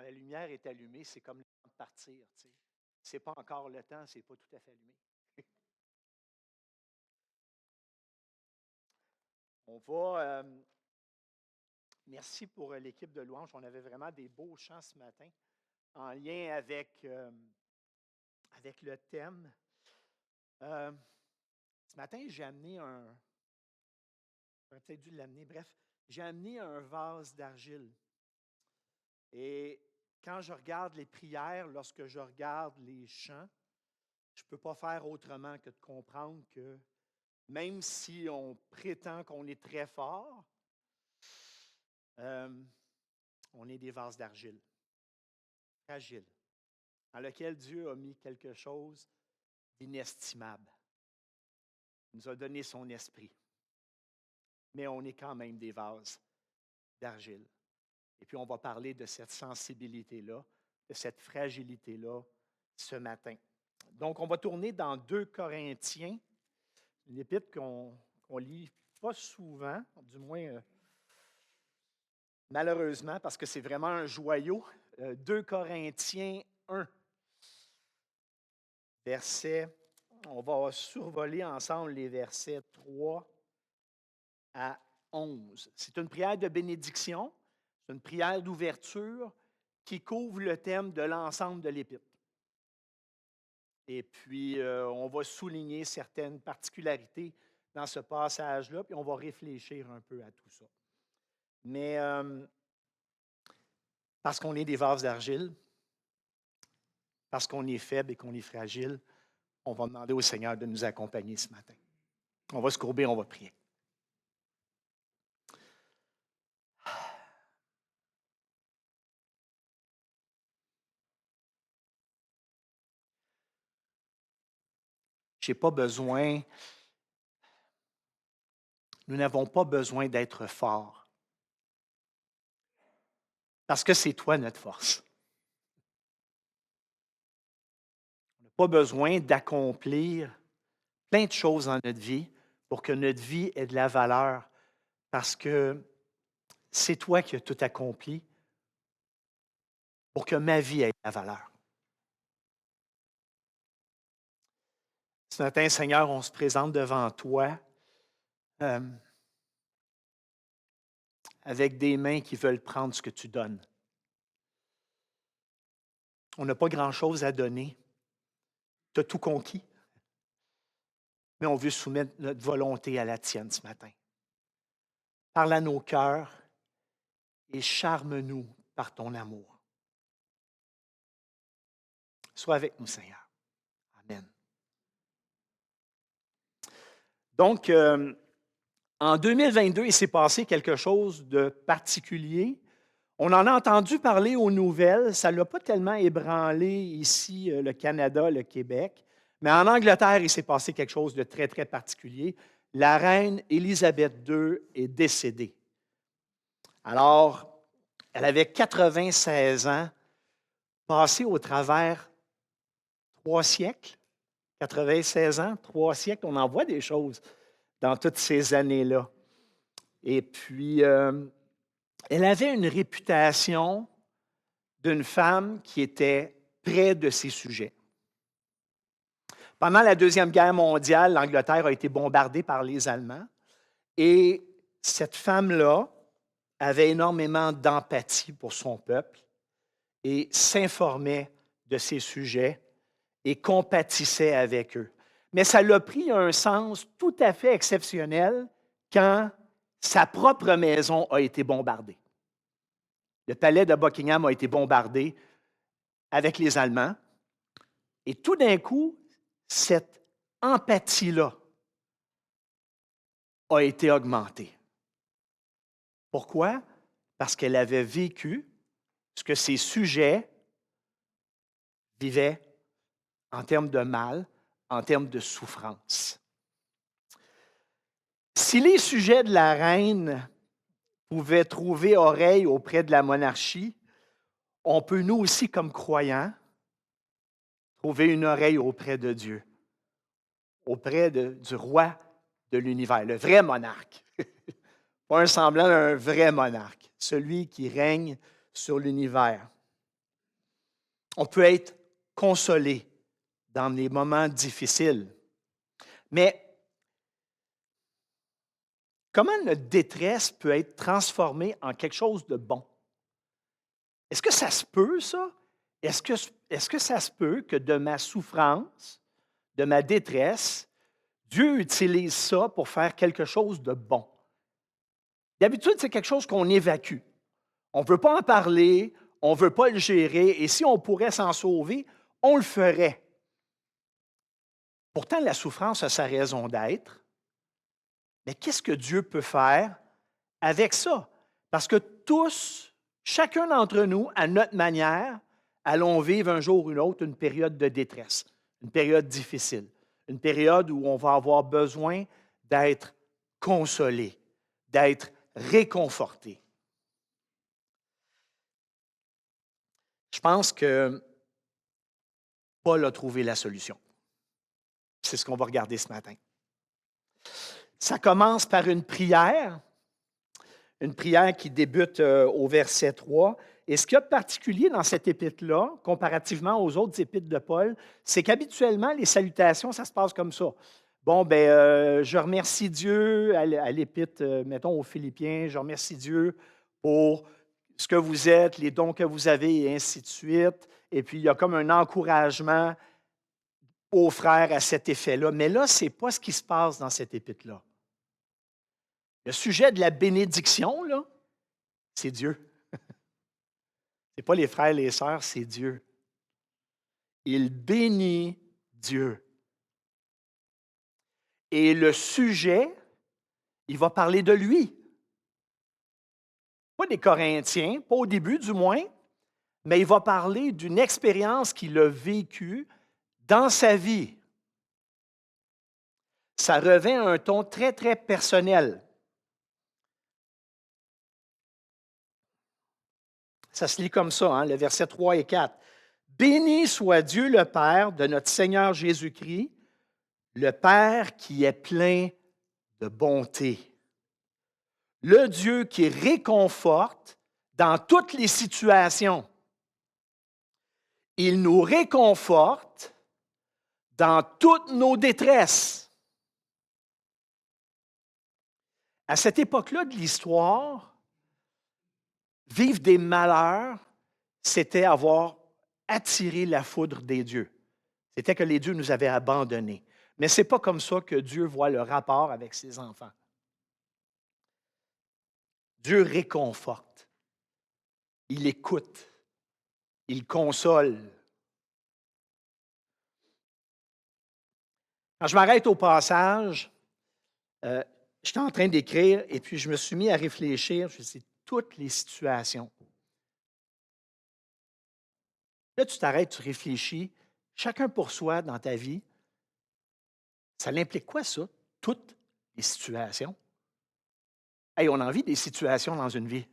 la lumière est allumée, c'est comme le temps de partir. Tu sais. C'est pas encore le temps, c'est pas tout à fait allumé. On va. Merci pour l'équipe de louange. On avait vraiment des beaux chants ce matin en lien avec le thème. Euh, Ce matin, j'ai amené un. J'aurais peut-être dû l'amener. Bref, j'ai amené un vase d'argile. Et quand je regarde les prières, lorsque je regarde les chants, je ne peux pas faire autrement que de comprendre que même si on prétend qu'on est très fort, euh, on est des vases d'argile, fragiles, dans lequel Dieu a mis quelque chose d'inestimable. Il nous a donné son esprit, mais on est quand même des vases d'argile. Et puis on va parler de cette sensibilité-là, de cette fragilité-là ce matin. Donc on va tourner dans 2 Corinthiens, une épître qu'on lit pas souvent, du moins malheureusement, parce que c'est vraiment un joyau. 2 Corinthiens 1, verset, on va survoler ensemble les versets 3 à 11. C'est une prière de bénédiction, c'est une prière d'ouverture qui couvre le thème de l'ensemble de l'Épître. Et puis, on va souligner certaines particularités dans ce passage-là, puis on va réfléchir un peu à tout ça. Mais parce qu'on est des vases d'argile, parce qu'on est faible et qu'on est fragile, on va demander au Seigneur de nous accompagner ce matin. On va se courber, on va prier. J'ai pas besoin, nous n'avons pas besoin d'être forts, parce que c'est toi notre force. On n'a pas besoin d'accomplir plein de choses dans notre vie pour que notre vie ait de la valeur, parce que c'est toi qui as tout accompli pour que ma vie ait de la valeur. Ce matin, Seigneur, on se présente devant toi euh, avec des mains qui veulent prendre ce que tu donnes. On n'a pas grand-chose à donner. Tu as tout conquis. Mais on veut soumettre notre volonté à la tienne ce matin. Parle à nos cœurs et charme-nous par ton amour. Sois avec nous, Seigneur. Amen. Donc, en 2022, il s'est passé quelque chose de particulier. On en a entendu parler aux nouvelles. Ça ne l'a pas tellement ébranlé ici, le Canada, le Québec. Mais en Angleterre, il s'est passé quelque chose de très, très particulier. La reine Élisabeth II est décédée. Alors, elle avait 96 ans, passé au travers 3 siècles. 96 ans, 3 siècles, on en voit des choses dans toutes ces années-là. Et puis, elle avait une réputation d'une femme qui était près de ses sujets. Pendant la Deuxième Guerre mondiale, l'Angleterre a été bombardée par les Allemands et cette femme-là avait énormément d'empathie pour son peuple et s'informait de ses sujets et compatissait avec eux. Mais ça l'a pris un sens tout à fait exceptionnel quand sa propre maison a été bombardée. Le palais de Buckingham a été bombardé avec les Allemands. Et tout d'un coup, cette empathie-là a été augmentée. Pourquoi? Parce qu'elle avait vécu ce que ses sujets vivaient en termes de mal, en termes de souffrance. Si les sujets de la reine pouvaient trouver oreille auprès de la monarchie, on peut nous aussi, comme croyants, trouver une oreille auprès de Dieu, auprès du roi de l'univers, le vrai monarque. Pas un semblant d'un vrai monarque, celui qui règne sur l'univers. On peut être consolé dans les moments difficiles. Mais comment notre détresse peut être transformée en quelque chose de bon? Est-ce que ça se peut, ça? Est-ce que ça se peut que de ma souffrance, de ma détresse, Dieu utilise ça pour faire quelque chose de bon? D'habitude, c'est quelque chose qu'on évacue. On ne veut pas en parler, on ne veut pas le gérer, et si on pourrait s'en sauver, on le ferait. Pourtant, la souffrance a sa raison d'être. Mais qu'est-ce que Dieu peut faire avec ça? Parce que tous, chacun d'entre nous, à notre manière, allons vivre un jour ou une autre une période de détresse, une période difficile, une période où on va avoir besoin d'être consolé, d'être réconforté. Je pense que Paul a trouvé la solution. C'est ce qu'on va regarder ce matin. Ça commence par une prière qui débute au verset 3. Et ce qu'il y a de particulier dans cette épître-là, comparativement aux autres épîtres de Paul, c'est qu'habituellement, les salutations, ça se passe comme ça. Bon, je remercie Dieu à l'épître, mettons aux Philippiens, je remercie Dieu pour ce que vous êtes, les dons que vous avez, et ainsi de suite. Et puis, il y a comme un encouragement aux frères à cet effet-là. Mais là, ce n'est pas ce qui se passe dans cette épître-là. Le sujet de la bénédiction, là, c'est Dieu. Ce n'est pas les frères et les sœurs, c'est Dieu. Il bénit Dieu. Et le sujet, il va parler de lui. Pas des Corinthiens, pas au début du moins, mais il va parler d'une expérience qu'il a vécue dans sa vie. Ça revêt un ton très, très personnel. Ça se lit comme ça, hein, le verset 3 et 4. Béni soit Dieu le Père de notre Seigneur Jésus-Christ, le Père qui est plein de bonté. Le Dieu qui réconforte dans toutes les situations. Il nous réconforte dans toutes nos détresses. À cette époque-là de l'histoire, vivre des malheurs, c'était avoir attiré la foudre des dieux. C'était que les dieux nous avaient abandonnés. Mais ce n'est pas comme ça que Dieu voit le rapport avec ses enfants. Dieu réconforte, il écoute, il console. Quand je m'arrête au passage, j'étais en train d'écrire et puis je me suis mis à réfléchir, je sais, toutes les situations. Là, tu t'arrêtes, tu réfléchis, chacun pour soi dans ta vie. Ça l'implique quoi, ça? Toutes les situations. Hey, on a envie des situations dans une vie.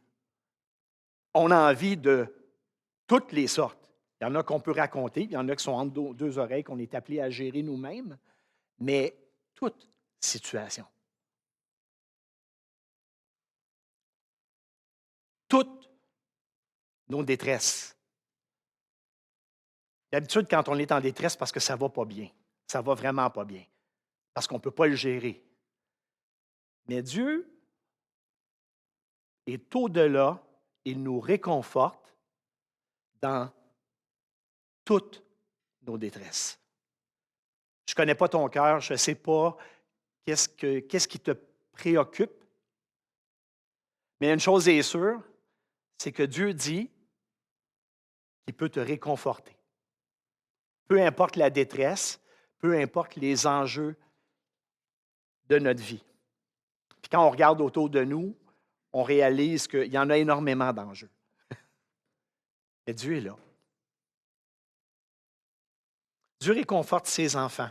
On a envie de toutes les sortes. Il y en a qu'on peut raconter, il y en a qui sont entre deux oreilles qu'on est appelés à gérer nous-mêmes, mais toute situation. Toutes nos détresses. D'habitude, quand on est en détresse, parce que ça ne va pas bien. Ça ne va vraiment pas bien. Parce qu'on ne peut pas le gérer. Mais Dieu est au-delà, il nous réconforte dans toutes nos détresses. Je ne connais pas ton cœur, je ne sais pas qu'est-ce qui te préoccupe. Mais une chose est sûre, c'est que Dieu dit qu'il peut te réconforter. Peu importe la détresse, peu importe les enjeux de notre vie. Puis quand on regarde autour de nous, on réalise qu'il y en a énormément d'enjeux. Mais Dieu est là. Dieu réconforte ses enfants.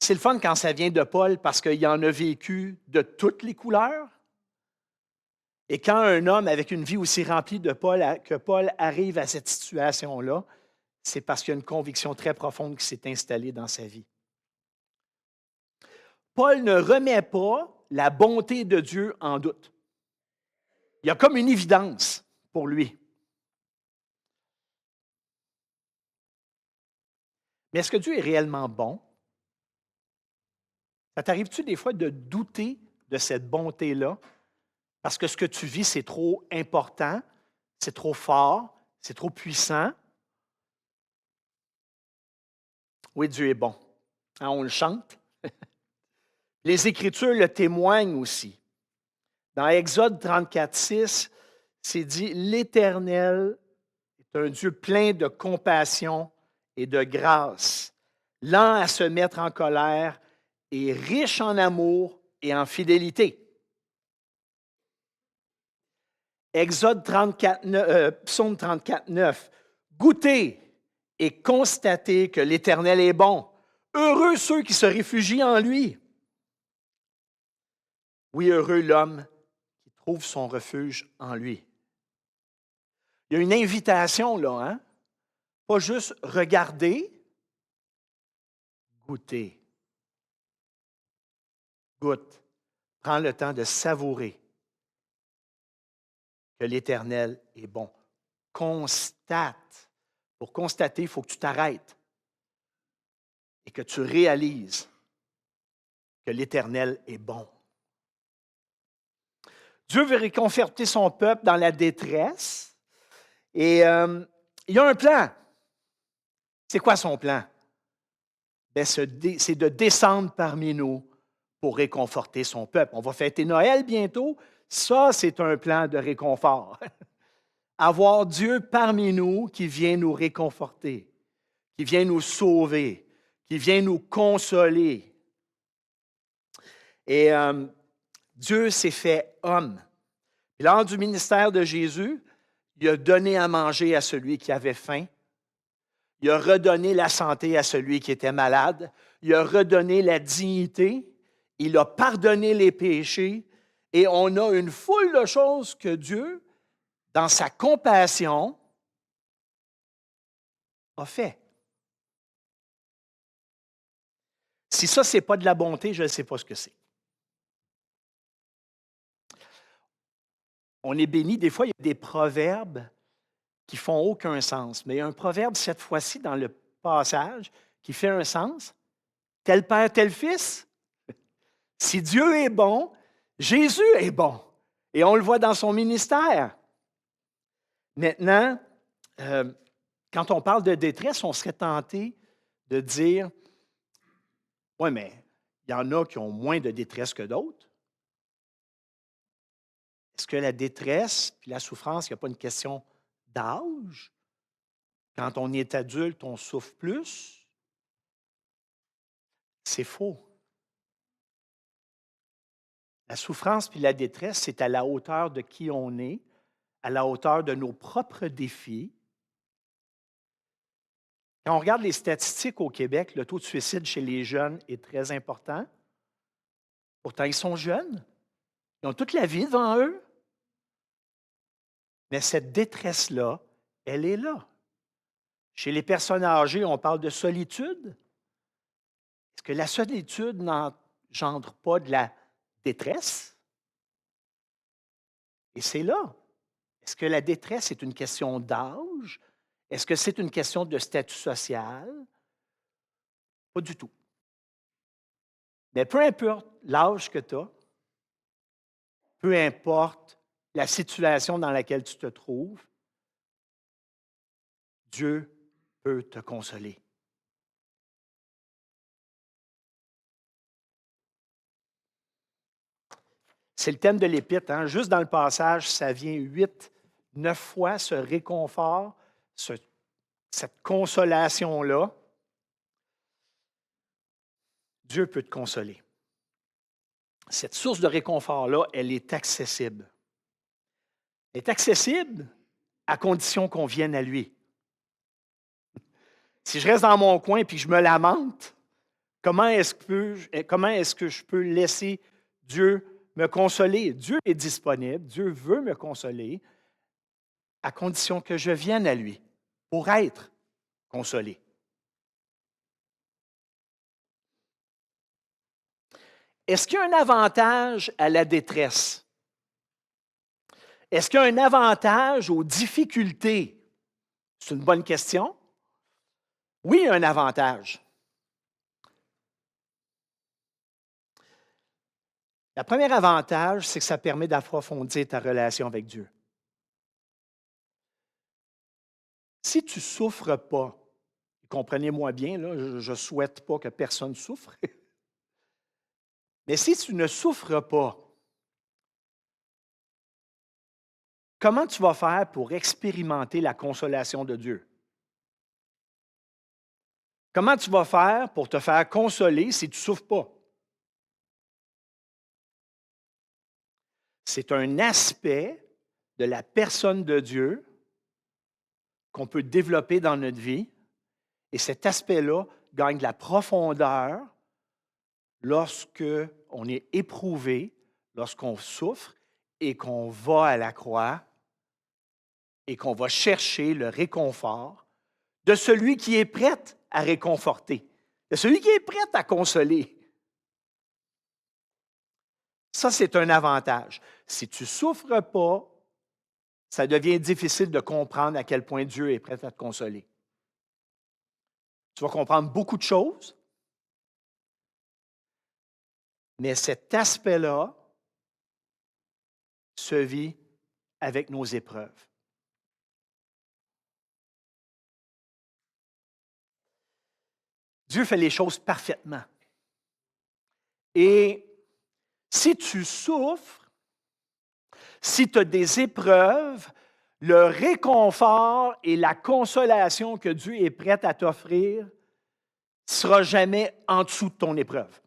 C'est le fun quand ça vient de Paul parce qu'il en a vécu de toutes les couleurs. Et quand un homme avec une vie aussi remplie que Paul arrive à cette situation-là, c'est parce qu'il y a une conviction très profonde qui s'est installée dans sa vie. Paul ne remet pas la bonté de Dieu en doute. Il y a comme une évidence pour lui. Mais est-ce que Dieu est réellement bon? Ça t'arrive-tu des fois de douter de cette bonté-là? Parce que ce que tu vis, c'est trop important, c'est trop fort, c'est trop puissant. Oui, Dieu est bon. Hein, on le chante. Les Écritures le témoignent aussi. Dans Exode 34, 6, c'est dit, l'Éternel est un Dieu plein de compassion et de grâce, lent à se mettre en colère et riche en amour et en fidélité. Exode 34, Psaume 34, 9. Goûtez et constatez que l'Éternel est bon. Heureux ceux qui se réfugient en lui. Oui, heureux l'homme qui trouve son refuge en lui. Il y a une invitation là, hein? Pas juste regarder, goûter. Goûte. Prends le temps de savourer que l'Éternel est bon. Constate. Pour constater, il faut que tu t'arrêtes et que tu réalises que l'Éternel est bon. Dieu veut réconforter son peuple dans la détresse et il y a un plan. C'est quoi son plan? Ben, c'est de descendre parmi nous pour réconforter son peuple. On va fêter Noël bientôt. Ça, c'est un plan de réconfort. Avoir Dieu parmi nous qui vient nous réconforter, qui vient nous sauver, qui vient nous consoler. Et Dieu s'est fait homme. Et lors du ministère de Jésus, il a donné à manger à celui qui avait faim. Il a redonné la santé à celui qui était malade. Il a redonné la dignité. Il a pardonné les péchés. Et on a une foule de choses que Dieu, dans sa compassion, a fait. Si ça, ce n'est pas de la bonté, je ne sais pas ce que c'est. On est béni. Des fois, il y a des proverbes qui font aucun sens. Mais il y a un proverbe, cette fois-ci, dans le passage, qui fait un sens. Tel père, tel fils. Si Dieu est bon, Jésus est bon. Et on le voit dans son ministère. Maintenant, quand on parle de détresse, on serait tenté de dire, oui, mais il y en a qui ont moins de détresse que d'autres. Est-ce que la détresse et la souffrance, il n'y a pas une question d'âge? Quand on est adulte, on souffre plus? C'est faux. La souffrance puis la détresse, c'est à la hauteur de qui on est, à la hauteur de nos propres défis. Quand on regarde les statistiques au Québec, le taux de suicide chez les jeunes est très important. Pourtant, ils sont jeunes. Ils ont toute la vie devant eux. Mais cette détresse-là, elle est là. Chez les personnes âgées, on parle de solitude. Est-ce que la solitude n'engendre pas de la détresse? Et c'est là. Est-ce que la détresse est une question d'âge? Est-ce que c'est une question de statut social? Pas du tout. Mais peu importe l'âge que tu as, peu importe la situation dans laquelle tu te trouves, Dieu peut te consoler. C'est le thème de l'Épître. Hein? Juste dans le passage, ça vient 8, 9 fois, ce réconfort, cette consolation-là. Dieu peut te consoler. Cette source de réconfort-là, elle est accessible. Elle est accessible à condition qu'on vienne à lui. Si je reste dans mon coin et que je me lamente, comment est-ce que je peux laisser Dieu me consoler? Dieu est disponible, Dieu veut me consoler, à condition que je vienne à lui pour être consolé. Est-ce qu'il y a un avantage à la détresse? Est-ce qu'il y a un avantage aux difficultés? C'est une bonne question. Oui, il y a un avantage. Le premier avantage, c'est que ça permet d'approfondir ta relation avec Dieu. Si tu ne souffres pas, comprenez-moi bien, là, je ne souhaite pas que personne souffre, mais si tu ne souffres pas, comment tu vas faire pour expérimenter la consolation de Dieu? Comment tu vas faire pour te faire consoler si tu ne souffres pas? C'est un aspect de la personne de Dieu qu'on peut développer dans notre vie, et cet aspect-là gagne de la profondeur lorsque on est éprouvé, lorsqu'on souffre et qu'on va à la croix et qu'on va chercher le réconfort de celui qui est prêt à réconforter, de celui qui est prêt à consoler. Ça, c'est un avantage. Si tu ne souffres pas, ça devient difficile de comprendre à quel point Dieu est prêt à te consoler. Tu vas comprendre beaucoup de choses, mais cet aspect-là se vit avec nos épreuves. Dieu fait les choses parfaitement. Et si tu souffres, si tu as des épreuves, le réconfort et la consolation que Dieu est prêt à t'offrir ne sera jamais en dessous de ton épreuve.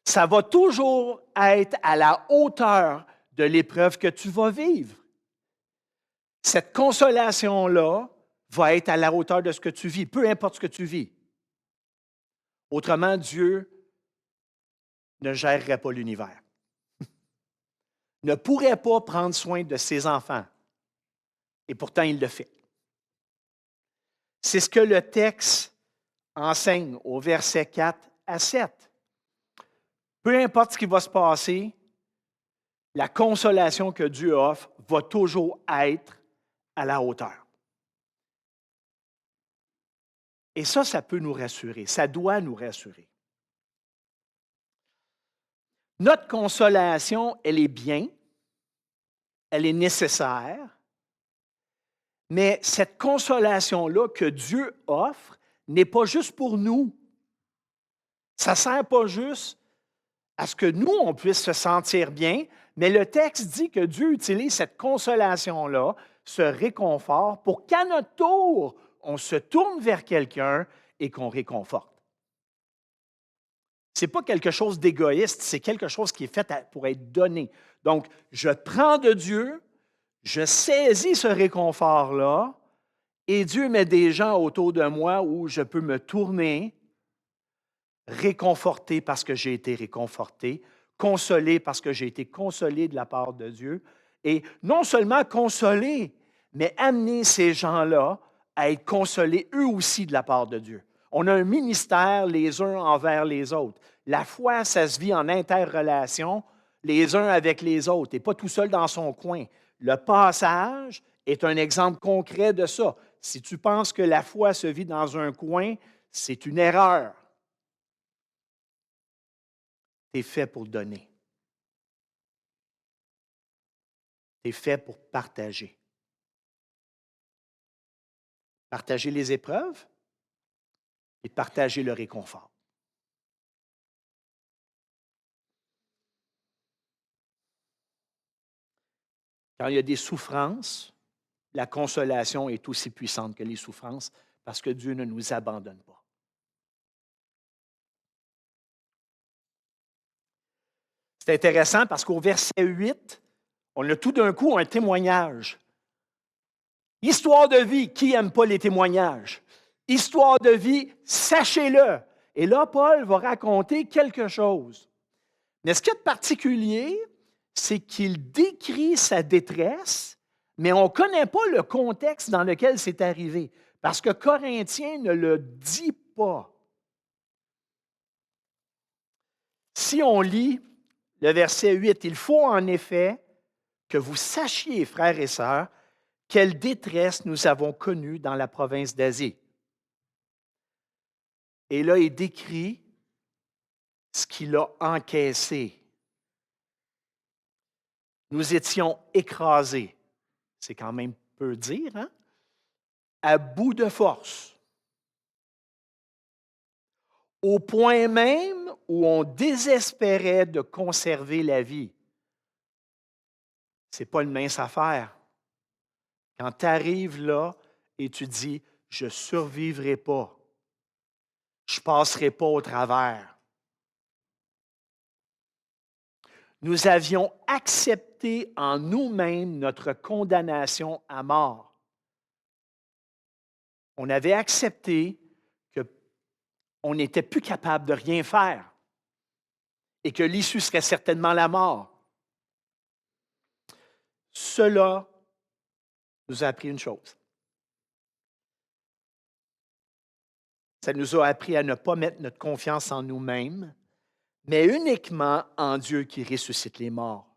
Ça va toujours être à la hauteur de l'épreuve que tu vas vivre. Cette consolation-là va être à la hauteur de ce que tu vis, peu importe ce que tu vis. Autrement, Dieu ne gérerait pas l'univers, ne pourrait pas prendre soin de ses enfants. Et pourtant, il le fait. C'est ce que le texte enseigne au verset 4 à 7. Peu importe ce qui va se passer, la consolation que Dieu offre va toujours être à la hauteur. Et ça peut nous rassurer, ça doit nous rassurer. Notre consolation, elle est bien, elle est nécessaire, mais cette consolation-là que Dieu offre n'est pas juste pour nous. Ça ne sert pas juste à ce que nous, on puisse se sentir bien, mais le texte dit que Dieu utilise cette consolation-là, ce réconfort, pour qu'à notre tour, on se tourne vers quelqu'un et qu'on réconforte. Ce n'est pas quelque chose d'égoïste, c'est quelque chose qui est fait pour être donné. Donc, je prends de Dieu, je saisis ce réconfort-là, et Dieu met des gens autour de moi où je peux me tourner, réconforté parce que j'ai été réconforté, consolé parce que j'ai été consolé de la part de Dieu, et non seulement consolé, mais amener ces gens-là à être consolés eux aussi de la part de Dieu. On a un ministère les uns envers les autres. La foi, ça se vit en interrelation les uns avec les autres et pas tout seul dans son coin. Le passage est un exemple concret de ça. Si tu penses que la foi se vit dans un coin, c'est une erreur. Tu es fait pour donner. Tu es fait pour partager. Partager les épreuves et partager le réconfort. Quand il y a des souffrances, la consolation est aussi puissante que les souffrances parce que Dieu ne nous abandonne pas. C'est intéressant parce qu'au verset 8, on a tout d'un coup un témoignage. Histoire de vie, qui n'aime pas les témoignages? Histoire de vie, sachez-le. Et là, Paul va raconter quelque chose. Mais ce qui est particulier, c'est qu'il décrit sa détresse, mais on ne connaît pas le contexte dans lequel c'est arrivé, parce que Corinthiens ne le dit pas. Si on lit le verset 8, il faut en effet que vous sachiez, frères et sœurs, quelle détresse nous avons connue dans la province d'Asie. Et là, il décrit ce qu'il a encaissé. Nous étions écrasés. C'est quand même peu dire, hein? À bout de force. Au point même où on désespérait de conserver la vie. Ce n'est pas une mince affaire. Quand tu arrives là et tu dis, je ne survivrai pas, je ne passerai pas au travers. Nous avions accepté en nous-mêmes notre condamnation à mort. On avait accepté qu'on n'était plus capable de rien faire et que l'issue serait certainement la mort. Cela nous a appris une chose. Ça nous a appris à ne pas mettre notre confiance en nous-mêmes, mais uniquement en Dieu qui ressuscite les morts.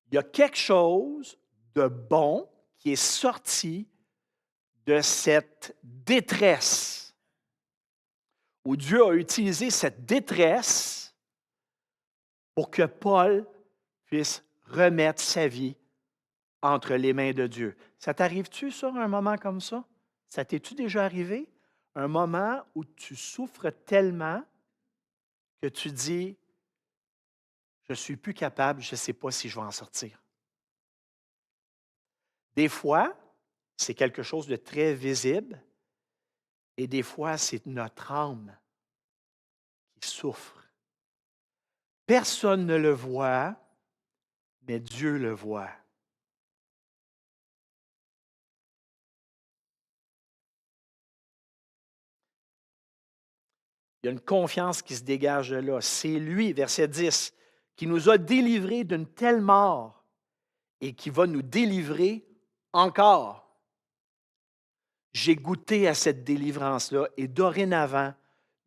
Il y a quelque chose de bon qui est sorti de cette détresse, où Dieu a utilisé cette détresse pour que Paul puisse remettre sa vie entre les mains de Dieu. Ça t'arrive-tu sur un moment comme ça? Ça t'est-tu déjà arrivé? Un moment où tu souffres tellement que tu dis, je ne suis plus capable, je ne sais pas si je vais en sortir. Des fois, c'est quelque chose de très visible et des fois, c'est notre âme qui souffre. Personne ne le voit, mais Dieu le voit. Il y a une confiance qui se dégage de là. C'est lui, verset 10, qui nous a délivrés d'une telle mort et qui va nous délivrer encore. J'ai goûté à cette délivrance-là et dorénavant,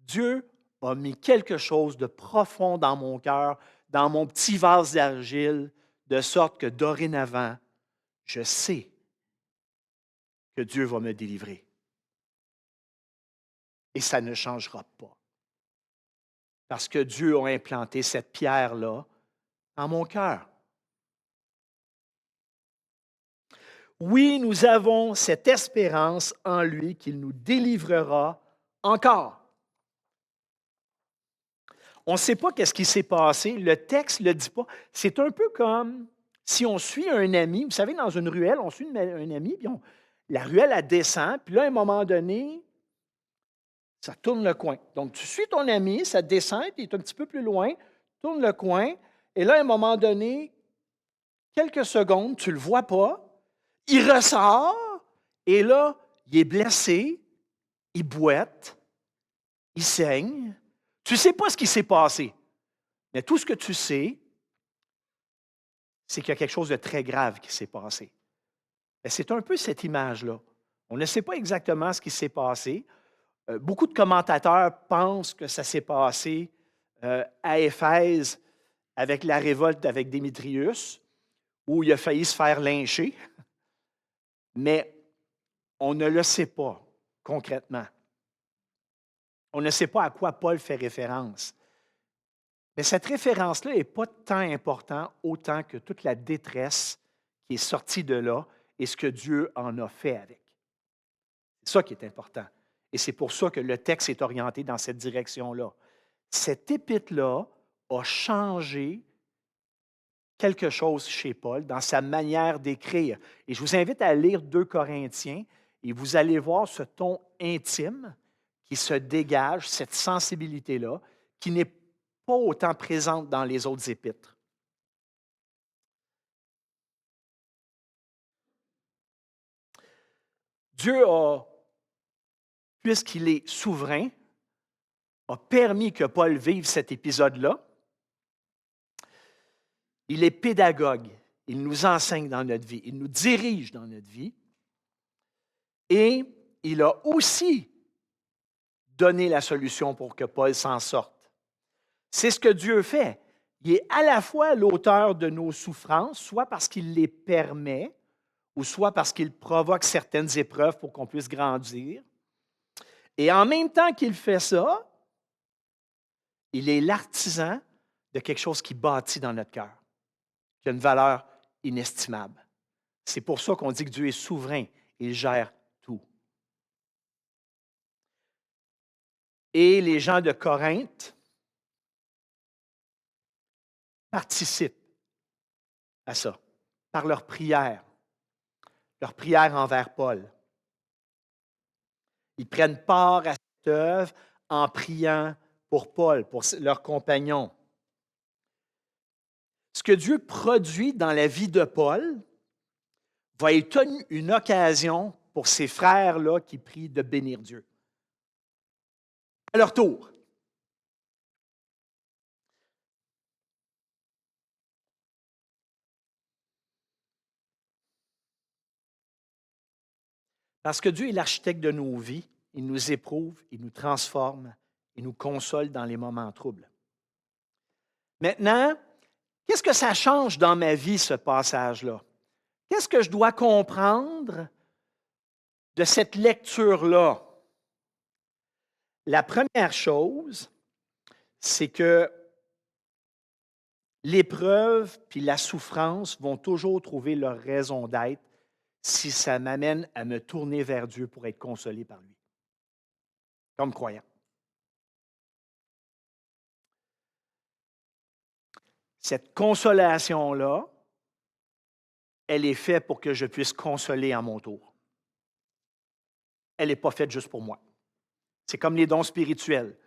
Dieu a mis quelque chose de profond dans mon cœur, dans mon petit vase d'argile, de sorte que dorénavant, je sais que Dieu va me délivrer. Et ça ne changera pas. Parce que Dieu a implanté cette pierre-là dans mon cœur. Oui, nous avons cette espérance en lui qu'il nous délivrera encore. On ne sait pas qu'est-ce qui s'est passé, le texte ne le dit pas. C'est un peu comme si on suit un ami. Vous savez, dans une ruelle, on suit un ami, puis la ruelle, elle descend, puis là, à un moment donné, ça tourne le coin. Donc, tu suis ton ami, ça descend, il est un petit peu plus loin, tourne le coin, et là, à un moment donné, quelques secondes, tu ne le vois pas, il ressort, et là, il est blessé, il boite, il saigne. Tu ne sais pas ce qui s'est passé, mais tout ce que tu sais, c'est qu'il y a quelque chose de très grave qui s'est passé. Et c'est un peu cette image-là. On ne sait pas exactement ce qui s'est passé. Beaucoup de commentateurs pensent que ça s'est passé à Éphèse avec la révolte avec Démétrius, où il a failli se faire lyncher, mais on ne le sait pas concrètement. On ne sait pas à quoi Paul fait référence. Mais cette référence-là n'est pas tant importante autant que toute la détresse qui est sortie de là et ce que Dieu en a fait avec. C'est ça qui est important. Et c'est pour ça que le texte est orienté dans cette direction-là. Cet épître-là a changé quelque chose chez Paul dans sa manière d'écrire. Et je vous invite à lire 2 Corinthiens et vous allez voir ce ton intime qui se dégage, cette sensibilité-là, qui n'est pas autant présente dans les autres épîtres. Dieu a, puisqu'il est souverain, a permis que Paul vive cet épisode-là. Il est pédagogue. Il nous enseigne dans notre vie. Il nous dirige dans notre vie. Et il a aussi donné la solution pour que Paul s'en sorte. C'est ce que Dieu fait. Il est à la fois l'auteur de nos souffrances, soit parce qu'il les permet, ou soit parce qu'il provoque certaines épreuves pour qu'on puisse grandir. Et en même temps qu'il fait ça, il est l'artisan de quelque chose qui bâtit dans notre cœur, qui a une valeur inestimable. C'est pour ça qu'on dit que Dieu est souverain, il gère tout. Et les gens de Corinthe participent à ça par leur prière envers Paul. Ils prennent part à cette œuvre en priant pour Paul, pour leurs compagnons. Ce que Dieu produit dans la vie de Paul va être une occasion pour ces frères-là qui prient de bénir Dieu. À leur tour. Parce que Dieu est l'architecte de nos vies, il nous éprouve, il nous transforme, il nous console dans les moments troubles. Maintenant, qu'est-ce que ça change dans ma vie, ce passage-là? Qu'est-ce que je dois comprendre de cette lecture-là? La première chose, c'est que l'épreuve puis la souffrance vont toujours trouver leur raison d'être si ça m'amène à me tourner vers Dieu pour être consolé par lui, comme croyant. Cette consolation-là, elle est faite pour que je puisse consoler à mon tour. Elle n'est pas faite juste pour moi. C'est comme les dons spirituels.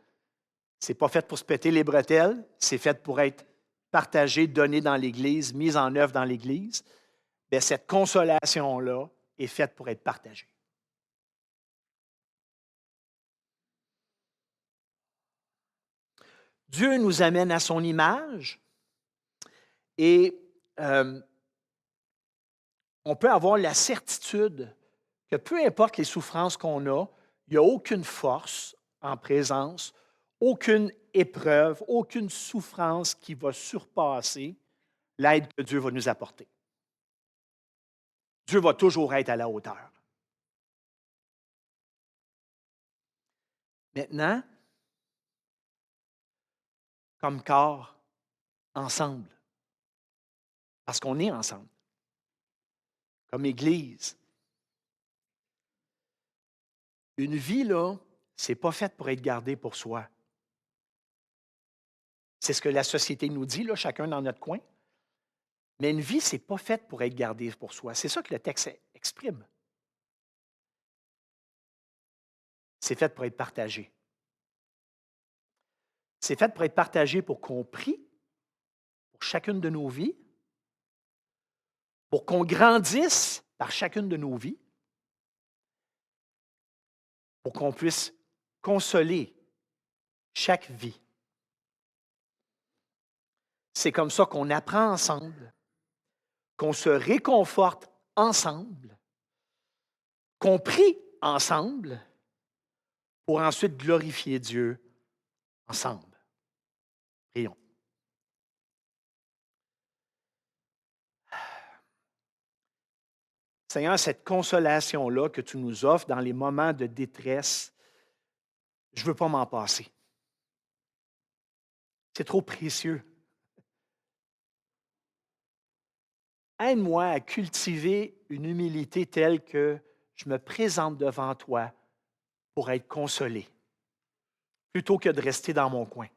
Ce n'est pas fait pour se péter les bretelles, c'est fait pour être partagé, donné dans l'Église, mis en œuvre dans l'Église. Bien, cette consolation-là est faite pour être partagée. Dieu nous amène à son image et on peut avoir la certitude que peu importe les souffrances qu'on a, il n'y a aucune force en présence, aucune épreuve, aucune souffrance qui va surpasser l'aide que Dieu va nous apporter. Dieu va toujours être à la hauteur. Maintenant, comme corps, ensemble, parce qu'on est ensemble, comme Église, une vie, là, c'est pas faite pour être gardée pour soi. C'est ce que la société nous dit, là, chacun dans notre coin. Mais une vie, c'est pas faite pour être gardée pour soi. C'est ça que le texte exprime. C'est fait pour être partagé. C'est fait pour être partagé pour qu'on prie pour chacune de nos vies, pour qu'on grandisse par chacune de nos vies, pour qu'on puisse consoler chaque vie. C'est comme ça qu'on apprend ensemble, qu'on se réconforte ensemble, qu'on prie ensemble pour ensuite glorifier Dieu ensemble. Prions. Seigneur, cette consolation-là que tu nous offres dans les moments de détresse, je ne veux pas m'en passer. C'est trop précieux. Aide-moi à cultiver une humilité telle que je me présente devant toi pour être consolé, plutôt que de rester dans mon coin.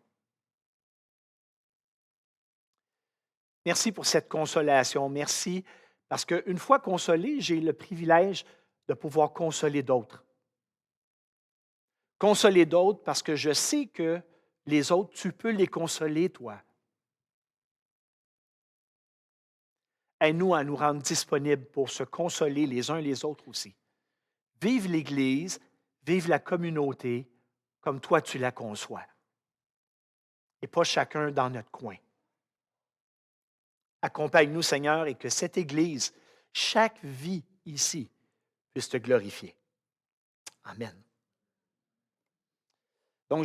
Merci pour cette consolation. Merci parce qu'une fois consolé, j'ai le privilège de pouvoir consoler d'autres. Consoler d'autres parce que je sais que les autres, tu peux les consoler, toi. Aide-nous à nous rendre disponibles pour se consoler les uns les autres aussi. Vive l'Église, vive la communauté comme toi tu la conçois. Et pas chacun dans notre coin. Accompagne-nous, Seigneur, et que cette Église, chaque vie ici, puisse te glorifier. Amen. Donc,